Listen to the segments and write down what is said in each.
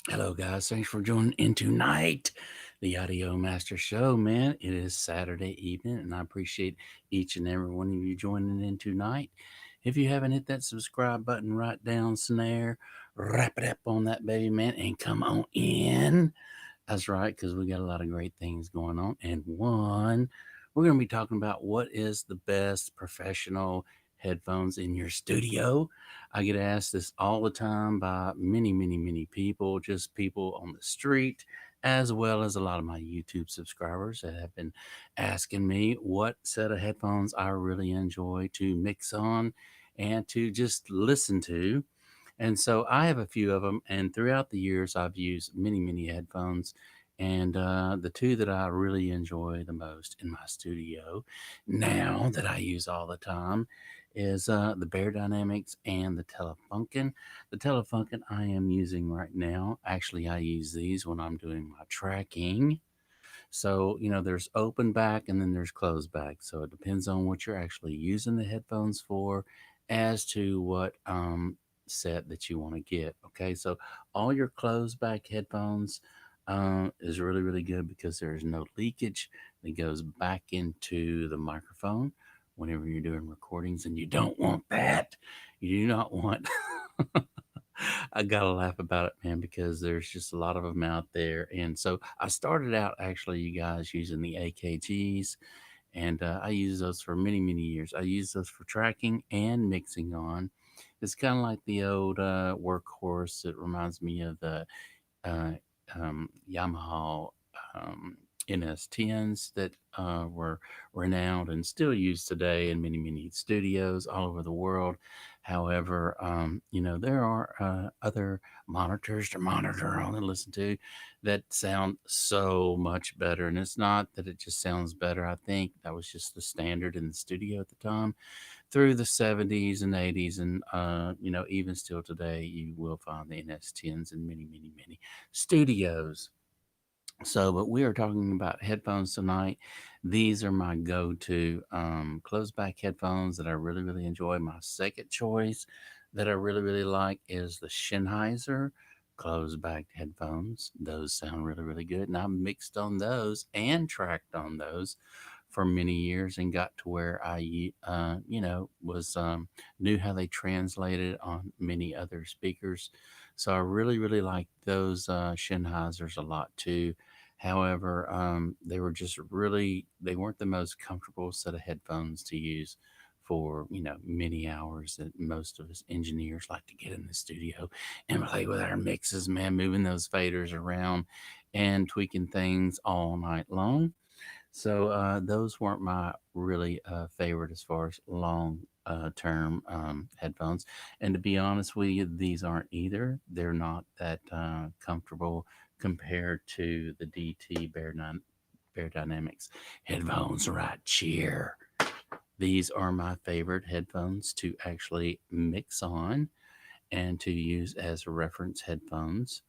Hello, guys. Thanks for joining in tonight, the Audio Master Show, man. It is Saturday evening, and I appreciate each and every one of you joining in tonight. If you haven't hit that subscribe button right down snare, wrap it up on that baby, man, and come on in. That's right, because we got a lot of great things going on. And one, we're going to be talking about what is the best professional headphones in your studio. I get asked this all the time by many, many, many people, just people on the street, as well as a lot of my YouTube subscribers that have been asking me what set of headphones I really enjoy to mix on and to just listen to. And so I have a few of them, and throughout the years, I've used many, many headphones. And the two that I really enjoy the most in my studio now that I use all the time is the Beyerdynamics and the Telefunken. The Telefunken I am using right now. Actually, I use these when I'm doing my tracking. So, there's open back and then there's closed back. So it depends on what you're actually using the headphones for as to what set that you want to get. Okay. So all your closed back headphones is really, really good because there's no leakage that goes back into the microphone whenever you're doing recordings, and you don't want that. You do not want I gotta laugh about it, man, because there's just a lot of them out there. And so I started out actually, you guys, using the AKGs, and I use those for many, many years. I use those for tracking and mixing on. It's kind of like the old workhorse. It reminds me of the uh, Yamaha um, NS10s that were renowned and still used today in many, many studios all over the world. However, there are other monitors to monitor on and listen to that sound so much better. And it's not that it just sounds better. I think that was just the standard in the studio at the time through the 70s and 80s. And, even still today, you will find the NS10s in many, many, many studios. So, but we are talking about headphones tonight. These are my go to closed back headphones that I really, really enjoy. My second choice that I really, really like is the Sennheiser closed back headphones. Those sound really, really good. And I mixed on those and tracked on those for many years and got to where was knew how they translated on many other speakers. So I really, really like those Sennheisers a lot too. However, they were just really, they weren't the most comfortable set of headphones to use for, many hours that most of us engineers like to get in the studio and play with our mixes, man, moving those faders around and tweaking things all night long. So those weren't my really favorite as far as long term headphones. And to be honest with you, these aren't either. They're not that comfortable compared to the DT Bear Dynamics headphones right here. These are my favorite headphones to actually mix on and to use as reference headphones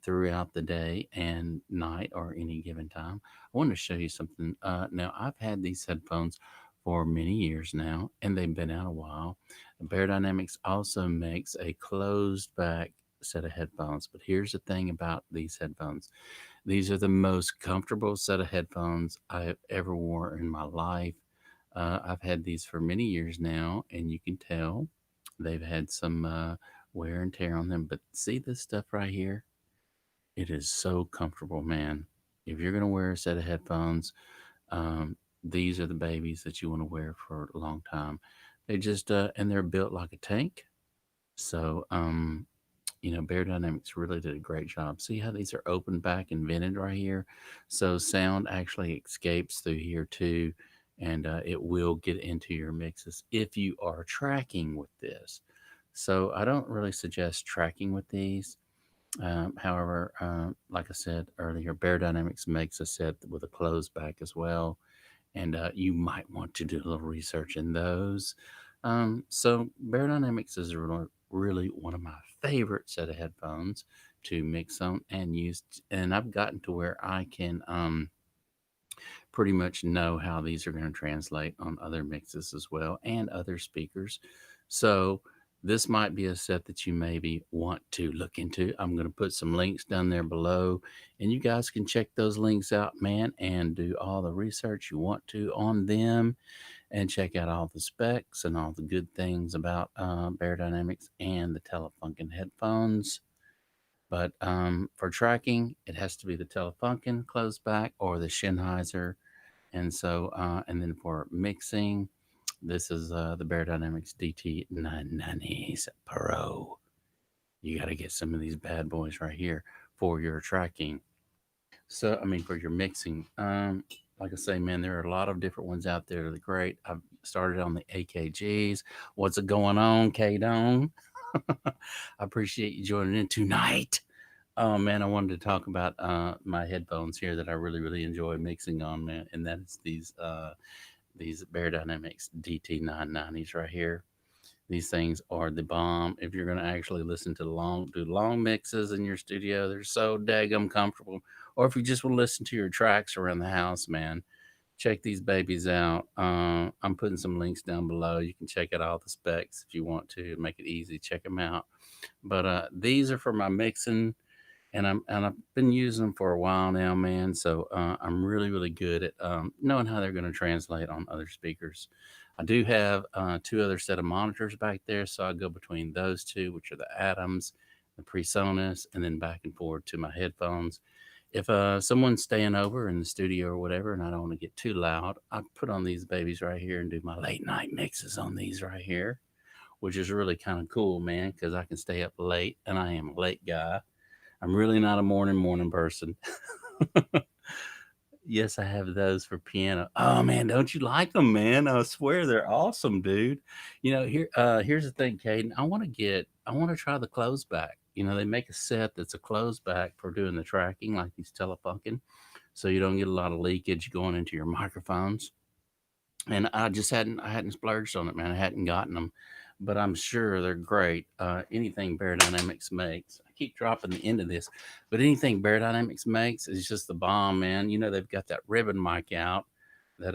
throughout the day and night or any given time. I want to show you something. Now, I've had these headphones for many years now, and they've been out a while. Bear Dynamics also makes a closed back set of headphones. But here's the thing about these headphones: these are the most comfortable set of headphones I have ever worn in my life. I've had these for many years now, and you can tell they've had some wear and tear on them. But see this stuff right here? It is so comfortable, man. If you're going to wear a set of headphones, um, these are the babies that you want to wear for a long time. They just, and they're built like a tank. So, Bear Dynamics really did a great job. See how these are open back and vented right here? So sound actually escapes through here too, and it will get into your mixes if you are tracking with this. So I don't really suggest tracking with these. However, like I said earlier, Bear Dynamics makes a set with a closed back as well, and you might want to do a little research in those. So Bear Dynamics is really, really one of my favorite set of headphones to mix on and use. And I've gotten to where I can pretty much know how these are going to translate on other mixes as well and other speakers. So this might be a set that you maybe want to look into. I'm going to put some links down there below, and you guys can check those links out, man, and do all the research you want to on them and check out all the specs and all the good things about Beyerdynamics and the Telefunken headphones. But for tracking, it has to be the Telefunken closed back or the Sennheiser. And so, and then for mixing, this is the Beyerdynamics DT990s Pro. You got to get some of these bad boys right here for your tracking. So, I mean, for your mixing. Like I say, man, there are a lot of different ones out there that are great. I've started on the AKGs. What's going on, K-Dome? I appreciate you joining in tonight. Oh man, I wanted to talk about my headphones here that I really, really enjoy mixing on, man, and that is these Beyerdynamics DT990s right here. These things are the bomb. If you're going to actually listen to do long mixes in your studio, they're so daggum comfortable. Or if you just want to listen to your tracks around the house, man, check these babies out. I'm putting some links down below. You can check out all the specs if you want to make it easy. Check them out. But these are for my mixing, and I've been using them for a while now, man. So I'm really, really good at knowing how they're going to translate on other speakers. I do have two other set of monitors back there, so I go between those two, which are the Atoms, the PreSonus, and then back and forth to my headphones. If someone's staying over in the studio or whatever, and I don't want to get too loud, I put on these babies right here and do my late night mixes on these right here, which is really kind of cool, man, because I can stay up late, and I am a late guy. I'm really not a morning person. Yes, I have those for piano. Oh man, don't you like them, man? I swear they're awesome, dude. Here's the thing, Caden. I want to try the close back. They make a set that's a close back for doing the tracking, like these Telefunken, so you don't get a lot of leakage going into your microphones. And I hadn't splurged on it, man. I hadn't gotten them, but I'm sure they're great. Anything Beyerdynamics makes, I keep dropping the end of this, but anything Beyerdynamics makes is just the bomb, man. They've got that ribbon mic out that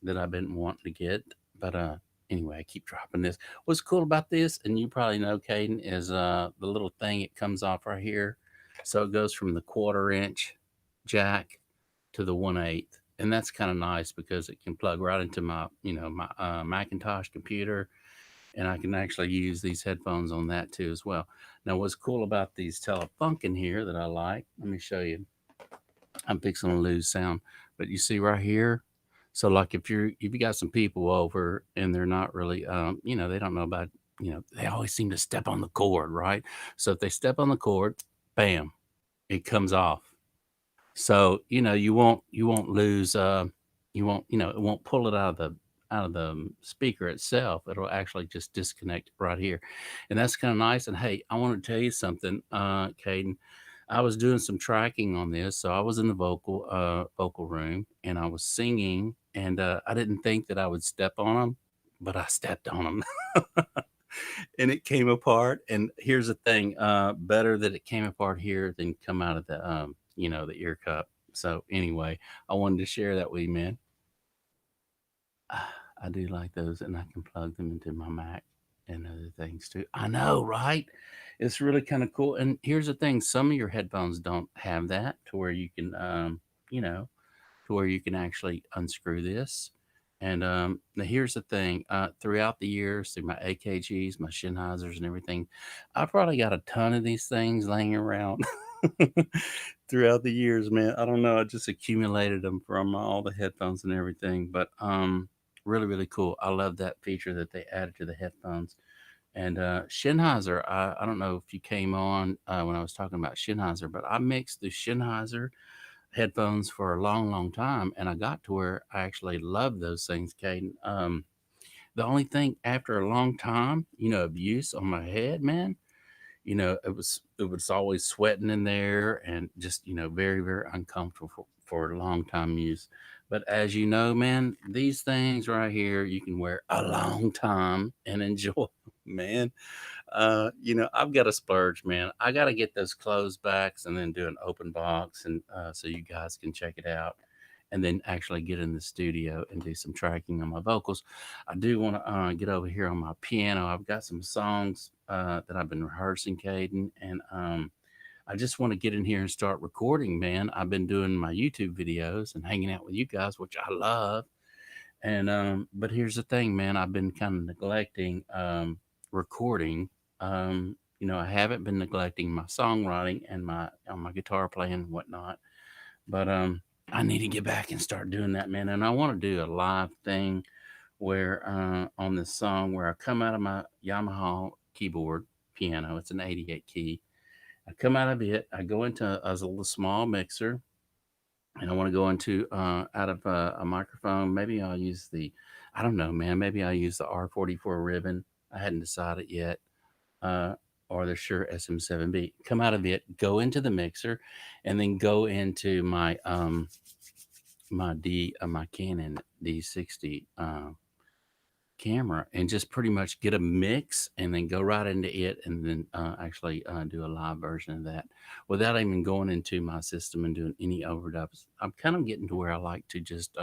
that I've been wanting to get, but anyway, I keep dropping this. What's cool about this, and you probably know, Caden, is the little thing it comes off right here, so it goes from the 1/4 inch jack to the 1/8, and that's kind of nice because it can plug right into my Macintosh computer, and I can actually use these headphones on that too as well. Now, what's cool about these Telefunken here that I like? Let me show you. I'm fixing to lose sound, but you see right here. So, like if you got some people over and they're not really, they don't know about, they always seem to step on the cord, right? So if they step on the cord, bam, it comes off. So, you won't lose you won't, it won't pull it out of the speaker itself. It'll actually just disconnect right here. And that's kind of nice. And hey, I want to tell you something, Caden. I was doing some tracking on this. So I was in the vocal room and I was singing, and I didn't think that I would step on them, but I stepped on them. And it came apart. And here's the thing, better that it came apart here than come out of the ear cup. So anyway, I wanted to share that with you, man. I do like those, and I can plug them into my Mac and other things too. I know, right? It's really kind of cool. And here's the thing, some of your headphones don't have that to where you can you know to where you can actually unscrew this. And now here's the thing: throughout the years, through my AKGs, my Sennheisers, and everything, I probably got a ton of these things laying around throughout the years, man. I don't know. I just accumulated them from all the headphones and everything. But really, really cool. I love that feature that they added to the headphones. And Sennheiser, I don't know if you came on when I was talking about Sennheiser, but I mixed the Sennheiser headphones for a long, long time, and I got to where I actually love those things, Caden. The only thing after a long time, of use on my head, man, it was always sweating in there and just very, very uncomfortable for a long time use. But as you know, man, these things right here you can wear a long time and enjoy, man. I've got to splurge, man. I got to get those closed backs and then do an open box, and so you guys can check it out. and then actually get in the studio and do some tracking on my vocals. I do want to get over here on my piano. I've got some songs that I've been rehearsing, Caden, and I just want to get in here and start recording, man. I've been doing my YouTube videos and hanging out with you guys, which I love. And but here's the thing, man. I've been kind of neglecting recording. I haven't been neglecting my songwriting and my on my guitar playing and whatnot. But I need to get back and start doing that, man. And I want to do a live thing where on this song where I come out of my Yamaha keyboard piano. It's an 88 key. I come out of it. I go into a little small mixer, and I want to go into out of a microphone. Maybe I'll use I don't know, man. Maybe I'll use the R44 ribbon. I hadn't decided yet. Uh, or the Shure SM7B. Come out of it, go into the mixer, and then go into my Canon D60 camera, and just pretty much get a mix, and then go right into it, and then actually do a live version of that without even going into my system and doing any overdubs. I'm kind of getting to where I like to just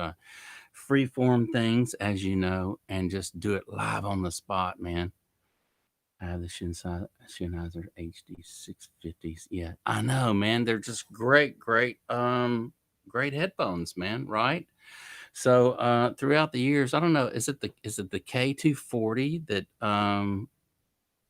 freeform things, as you know, and just do it live on the spot, man. I have the Sennheiser HD 650s. Yeah, I know, man. They're just great headphones, man. Right? So throughout the years, I don't know. Is it the K240 that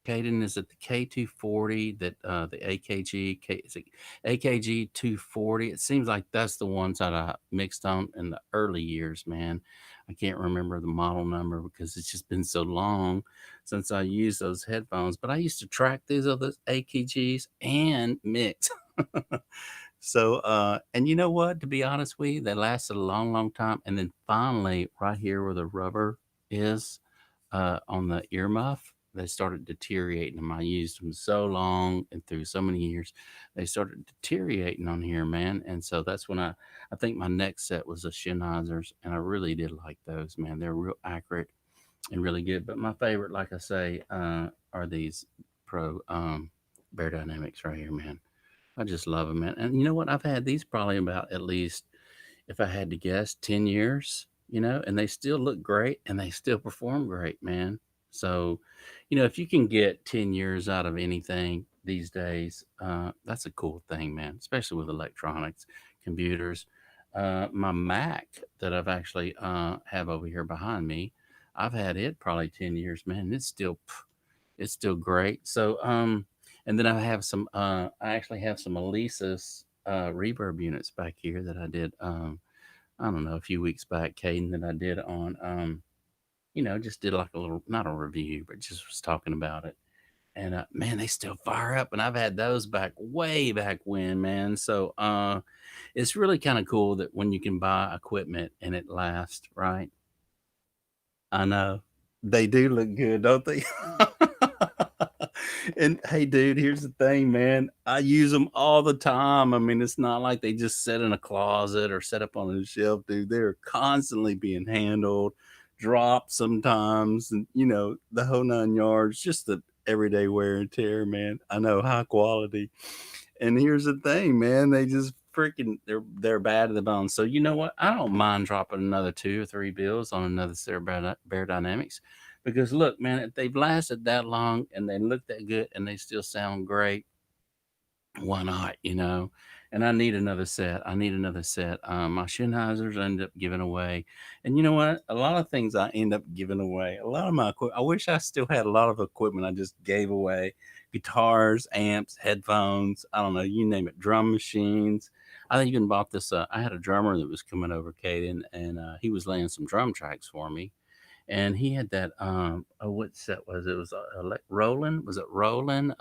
Caden, is it the K240 that the AKG is it AKG 240? It seems like that's the ones that I mixed on in the early years, man. I can't remember the model number because it's just been so long since I used those headphones. But I used to track these other AKGs and mix. So, and you know what? To be honest with you, they lasted a long, long time. And then finally, right here where the rubber is on the earmuff, they started deteriorating them. I used them so long and through so many years, they started deteriorating on here, man. And so that's when I think my next set was the Sennheisers, and I really did like those, man. They're real accurate and really good. But my favorite, like I say, are these Pro Bear Dynamics right here, man. I just love them, man. And you know what? I've had these probably about at least, if I had to guess, 10 years, and they still look great and they still perform great, man. So, if you can get 10 years out of anything these days, that's a cool thing, man, especially with electronics, computers. My Mac that I've actually have over here behind me, I've had it probably 10 years, man. It's still great. So, and then I actually have some Alesis reverb units back here that I did, I don't know, a few weeks back, Caden, that I did on, just did like a little, not a review, but just was talking about it. And man, they still fire up, and I've had those back way back when, man. So it's really kind of cool that when you can buy equipment and it lasts, right? I know. They do look good, don't they? And hey, dude, here's the thing, man. I use them all the time. I mean, it's not like they just sit in a closet or set up on a shelf, dude. They're constantly being handled, dropped sometimes, and the whole 9 yards. Just the everyday wear and tear, man. I know, high quality. And here's the thing, man. They just freaking they're bad to the bone. So you know what? I don't mind dropping another 2 or 3 bills on another set of Bear Dynamics, because look, man, if they've lasted that long and they look that good and they still sound great, why not, And I need another set. I need another set. My Sennheisers I end up giving away. And you know what? A lot of things I end up giving away. A lot of my equipment, I wish I still had a lot of equipment I just gave away. Guitars, amps, headphones, I don't know, you name it, drum machines. I even bought this. I had a drummer that was coming over, Caden, and he was laying some drum tracks for me, and he had that what set was it? It was Roland, was it Roland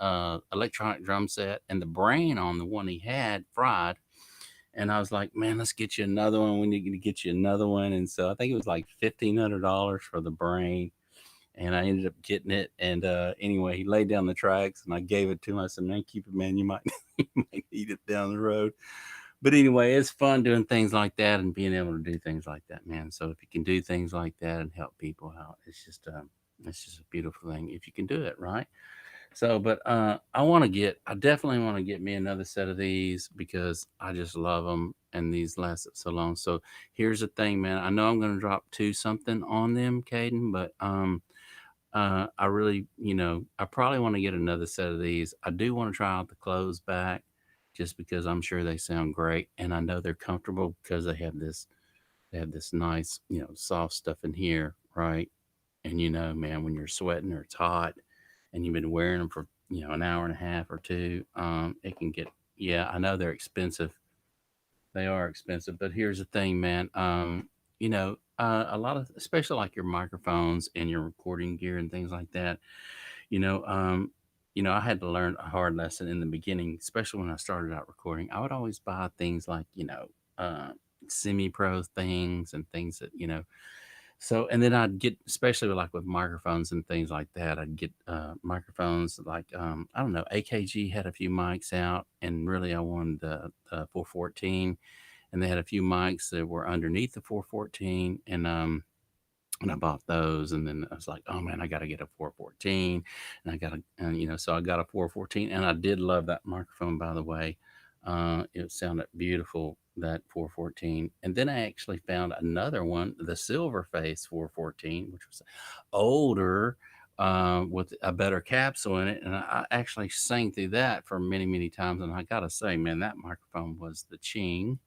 electronic drum set, and the brain on the one he had fried. And I was like, man, let's get you another one. We need to get you another one. And so I think it was like $1,500 for the brain, and I ended up getting it. And anyway, he laid down the tracks, and I gave it to him. I said, man, keep it, man. You might you might need it down the road. But anyway, it's fun doing things like that and being able to do things like that, man. So if you can do things like that and help people out, it's just a beautiful thing if you can do it, right? So, but I definitely want to get me another set of these because I just love them, and these lasted so long. So here's the thing, man. I know I'm going to drop two something on them, Caden, but I really, I probably want to get another set of these. I do want to try out the clothes back, just because I'm sure they sound great, and I know they're comfortable because they have this nice, soft stuff in here, right? And man, when you're sweating or it's hot, and you've been wearing them for an hour and a half or two, it can get. Yeah, I know they're expensive. They are expensive, but here's the thing, man. A lot of, especially like your microphones and your recording gear and things like that. You know, um, I had to learn a hard lesson in the beginning, especially when I started out recording. I would always buy things like, uh, semi-pro things and things that, so, and then I'd get, especially with microphones and things like that, I'd get microphones like, I don't know, AKG had a few mics out, and really I wanted the 414, and they had a few mics that were underneath the 414, and I bought those, and then I was like, oh man, I got to get a 414, and I got to, and so I got a 414, and I did love that microphone, by the way. It sounded beautiful, that 414. And then I actually found another one, the silver face 414, which was older, with a better capsule in it, and I actually sang through that for many, many times. And I gotta say, man, that microphone was the ching.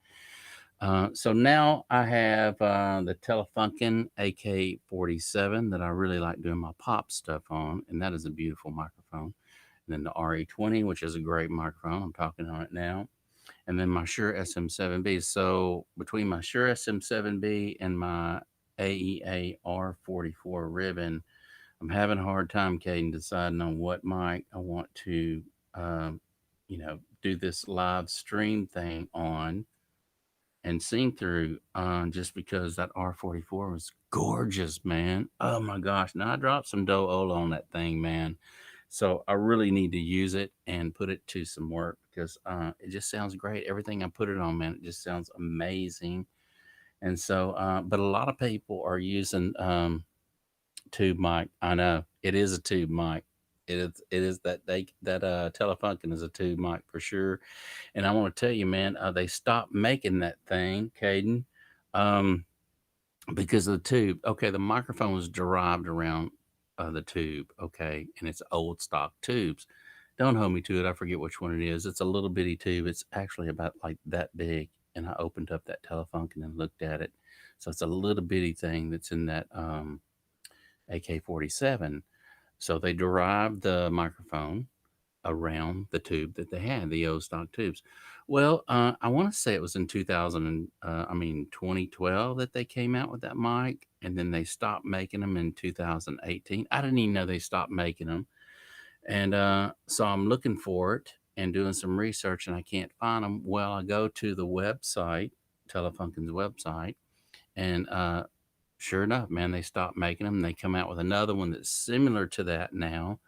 So now I have the Telefunken AK-47 that I really like doing my pop stuff on, and that is a beautiful microphone. And then the RE20, which is a great microphone. I'm talking on it now. And then my Shure SM7B. So between my Shure SM7B and my AEA R44 ribbon, I'm having a hard time, Caden, deciding on what mic I want to, um, do this live stream thing on and sing through, just because that R44 was gorgeous, man. Oh my gosh. Now I dropped some dough Ola on that thing, man. So I really need to use it and put it to some work, because it just sounds great. Everything I put it on, man, it just sounds amazing. And so, but a lot of people are using tube mic. I know it is a tube mic. It is that Telefunken is a tube mic for sure. And I want to tell you, man, they stopped making that thing, Caden, um, because of the tube. Okay, the microphone was derived around the tube. Okay, and it's old stock tubes. Don't hold me to it. I forget which one it is. It's a little bitty tube. It's actually about like that big. And I opened up that Telefunken and looked at it. So it's a little bitty thing that's in that AK-47. So they derived the microphone around the tube that they had, the old stock tubes. Well, I want to say it was in 2012 that they came out with that mic, and then they stopped making them in 2018. I didn't even know they stopped making them. And so I'm looking for it and doing some research, and I can't find them. Well, I go to the website, Telefunken's website, and sure enough, man, they stopped making them. They come out with another one that's similar to that now,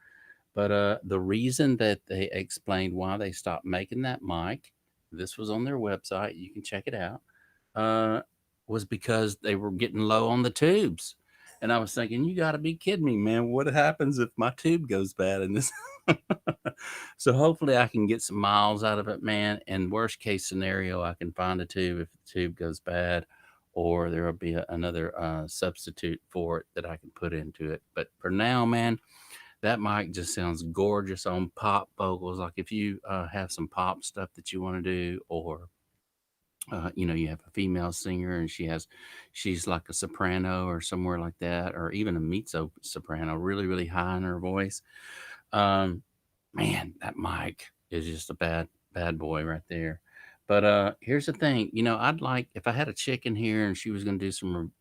but the reason that they explained why they stopped making that mic, this was on their website, you can check it out, uh, was because they were getting low on the tubes. And I was thinking, you got to be kidding me, man. What happens if my tube goes bad in this? So hopefully I can get some miles out of it, man. And worst case scenario, I can find a tube if the tube goes bad, or there will be another substitute for it that I can put into it. But for now, man, that mic just sounds gorgeous on pop vocals. Like if you have some pop stuff that you want to do, or you have a female singer and she's like a soprano or somewhere like that, or even a mezzo soprano, really, really high in her voice. Um, Man, that mic is just a bad boy right there. But here's the thing, I'd like, if I had a chick in here and she was going to do some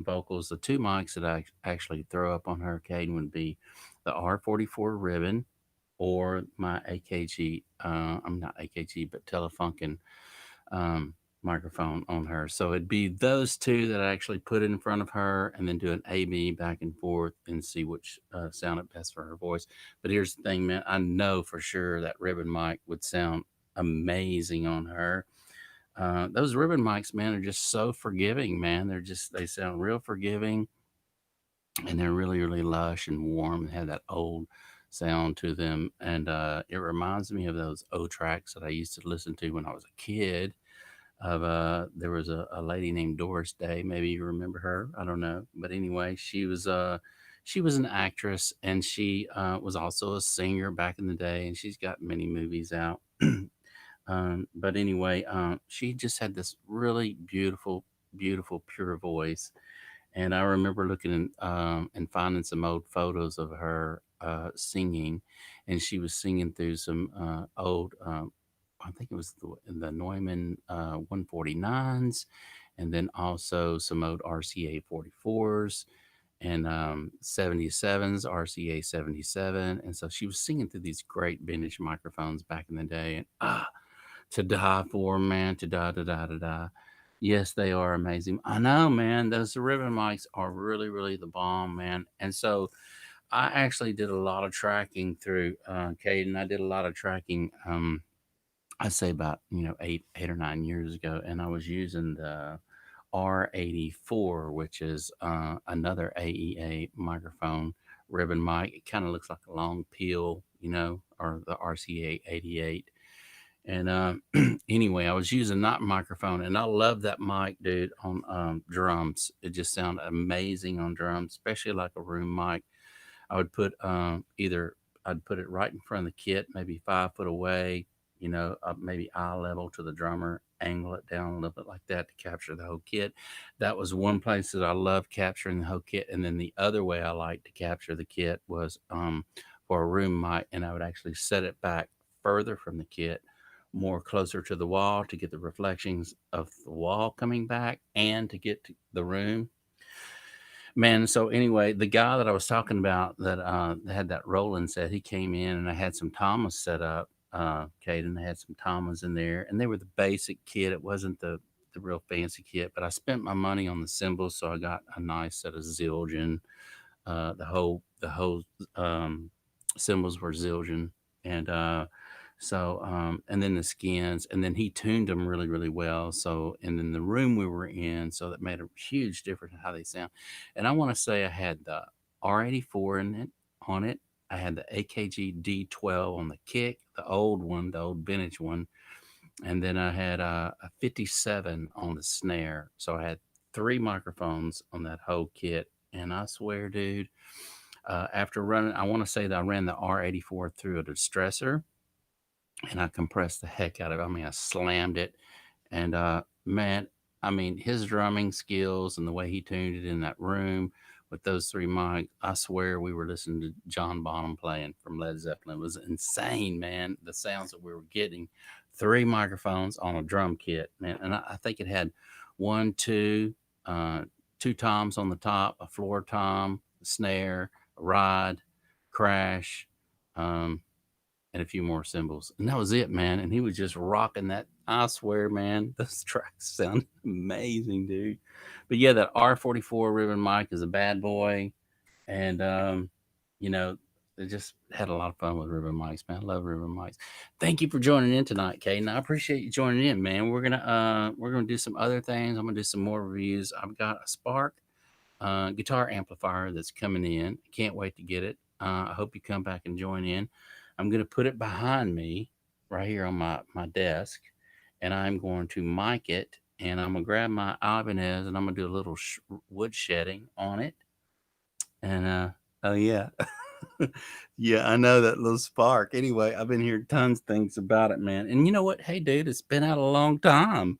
vocals, the two mics that I actually throw up on her, Caden, would be the R44 ribbon or my AKG. I'm not AKG, but Telefunken um, microphone on her. So it'd be those two that I actually put in front of her, and then do an A/B back and forth and see which sounded best for her voice. But here's the thing, man. I know for sure that ribbon mic would sound amazing on her. Those ribbon mics, man, are just so forgiving, man. They sound real forgiving, and they're really, really lush and warm, and have that old sound to them. And it reminds me of those O tracks that I used to listen to when I was a kid. of there was a lady named Doris Day. Maybe you remember her. I don't know, but anyway, she was an actress, and she was also a singer back in the day, and she's got many movies out. But anyway, she just had this really beautiful, beautiful, pure voice. And I remember looking and finding some old photos of her singing, and she was singing through some old, I think it was the Neumann 149s, and then also some old RCA 44s and 77s, RCA 77. And so she was singing through these great vintage microphones back in the day. And to die for, man, to die, to die, to die. Yes, they are amazing. I know, man. Those ribbon mics are really, really the bomb, man. And so I actually did a lot of tracking through Caden. I did a lot of tracking. I say about 8 or 9 years ago, and I was using the R84, which is another AEA microphone ribbon mic. It kind of looks like a long peel, or the RCA 88. And anyway, I was using that microphone, and I love that mic, dude, on drums. It just sounded amazing on drums, especially like a room mic. I would put either I'd put it right in front of the kit, maybe 5 foot away, maybe eye level to the drummer, angle it down a little bit like that to capture the whole kit. That was one place that I loved capturing the whole kit. And then the other way I liked to capture the kit was for a room mic, and I would actually set it back further from the kit, more closer to the wall to get the reflections of the wall coming back and to get to the room. Man, so anyway, the guy that I was talking about that had that Roland set, he came in and I had some Tamas set up, Caden. I had some Tamas in there, and they were the basic kit. It wasn't the real fancy kit, but I spent my money on the cymbals, so I got a nice set of Zildjian. The whole cymbals were Zildjian, and and then the skins, and then he tuned them really, really well. So, and then the room we were in, so that made a huge difference in how they sound. And I want to say I had the R84 on it. I had the AKG D12 on the kick, the old one, the old vintage one, and then I had a 57 on the snare. So I had 3 microphones on that whole kit, and I swear, dude, after running, I want to say that I ran the R84 through a distressor, and I compressed the heck out of it. I mean, I slammed it, and man, I mean, his drumming skills and the way he tuned it in that room with those 3 mics, I swear we were listening to John Bonham playing from Led Zeppelin. It was insane, man. The sounds that we were getting. 3 microphones on a drum kit, man, and I think it had one, uh, 2 toms on the top, a floor tom, a snare, a ride, crash. Um, and a few more cymbals. And that was it, man. And he was just rocking that. I swear, man, those tracks sound amazing, dude. But yeah, that R44 ribbon mic is a bad boy. And, you know, I just had a lot of fun with ribbon mics, man. I love ribbon mics. Thank you for joining in tonight, Caden. I appreciate you joining in, man. We're gonna do some other things. I'm gonna do some more reviews. I've got a Spark guitar amplifier that's coming in. Can't wait to get it. I hope you come back and join in. I'm going to put it behind me right here on my desk, and I'm going to mic it, and I'm going to grab my Ibanez, and I'm going to do a little wood shedding on it. And, oh, yeah. Yeah, I know that little Spark. Anyway, I've been hearing tons of things about it, man. And you know what? Hey, dude, it's been out a long time.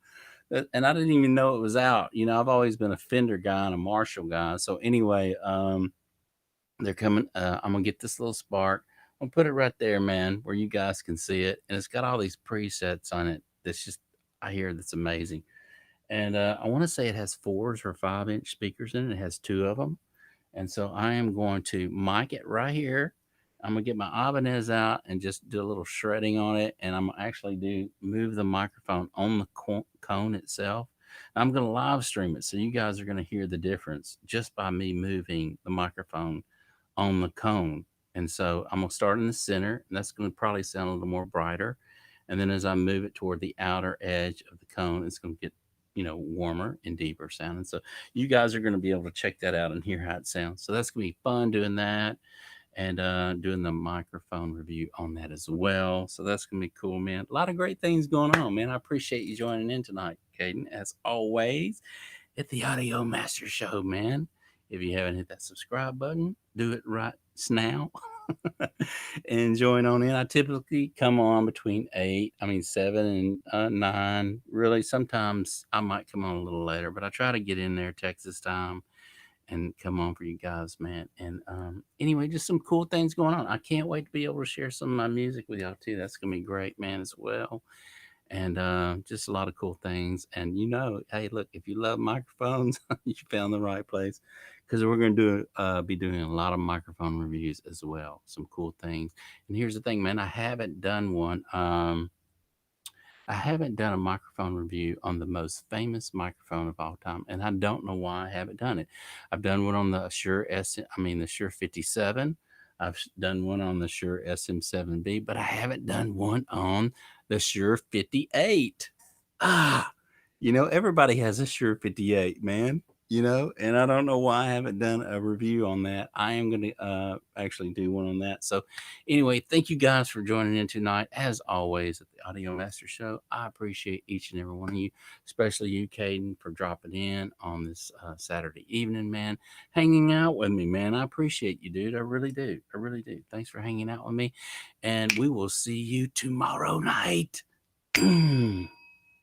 And I didn't even know it was out. I've always been a Fender guy and a Marshall guy. So anyway, they're coming. I'm gonna get this little Spark. I'm gonna put it right there, man, where you guys can see it. And it's got all these presets on it. That's just I hear that's amazing. And I want to say it has 4 or 5 inch speakers in it. It has 2 of them. And so I am going to mic it right here. I'm gonna get my Ibanez out and just do a little shredding on it. And I'm actually move the microphone on the cone itself. I'm gonna live stream it, so you guys are gonna hear the difference just by me moving the microphone on the cone. And so I'm gonna start in the center, and that's gonna probably sound a little more brighter. And then as I move it toward the outer edge of the cone, it's gonna get warmer and deeper sounding. So you guys are going to be able to check that out and hear how it sounds. So that's going to be fun doing that, and doing the microphone review on that as well. So that's going to be cool, man. A lot of great things going on, man. I appreciate you joining in tonight. Caden, as always, at the Audio Master Show, man. If you haven't hit that subscribe button, do it right now. And join on in. I typically come on between 7 and 9. Really, sometimes I might come on a little later, but I try to get in there Texas time and come on for you guys, man. And anyway, just some cool things going on. I can't wait to be able to share some of my music with y'all too. That's gonna be great, man, as well. And just a lot of cool things. And hey, look, if you love microphones, you found the right place, because we're going to be doing a lot of microphone reviews as well. Some cool things. And here's the thing, man, I haven't done one. I haven't done a microphone review on the most famous microphone of all time, and I don't know why I haven't done it. I've done one on the the Shure 57. I've done one on the Shure SM7B, but I haven't done one on the Shure 58. Ah, everybody has a Shure 58, man. And I don't know why I haven't done a review on that. I am going to actually do one on that. So, anyway, thank you guys for joining in tonight. As always, at the Audio Master Show, I appreciate each and every one of you, especially you, Caden, for dropping in on this Saturday evening, man. Hanging out with me, man. I appreciate you, dude. I really do. I really do. Thanks for hanging out with me. And we will see you tomorrow night.